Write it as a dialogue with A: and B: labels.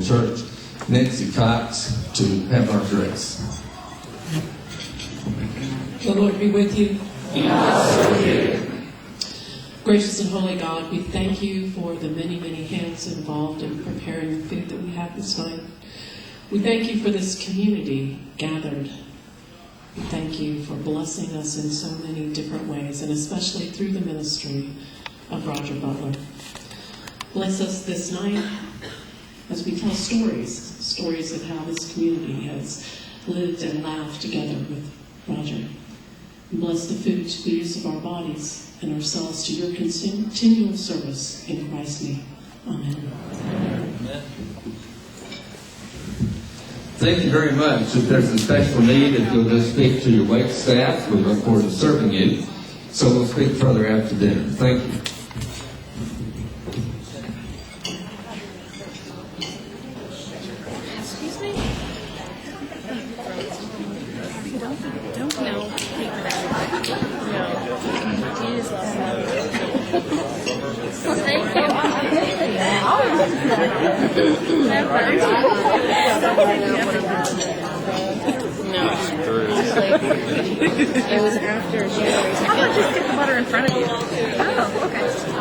A: Church, Nancy Cox, to have our address.
B: The Lord be with you. Gracious and holy God, we thank you for the many, many hands involved in preparing the food that we have this night. We thank you for this community gathered. We thank you for blessing us in so many different ways, and especially through the ministry of Roger Butler. Bless us this night as we tell stories of how this community has lived and laughed together with Roger. Bless the food to the use of our bodies and ourselves to your continual service in Christ's name. Amen.
A: Amen. Thank you very much. If there's a special need, if you'll just speak to your wait staff, we look forward to serving you. So we'll speak further after dinner. Thank you.
C: It was after January. How about just get the butter in front of you? Oh, okay.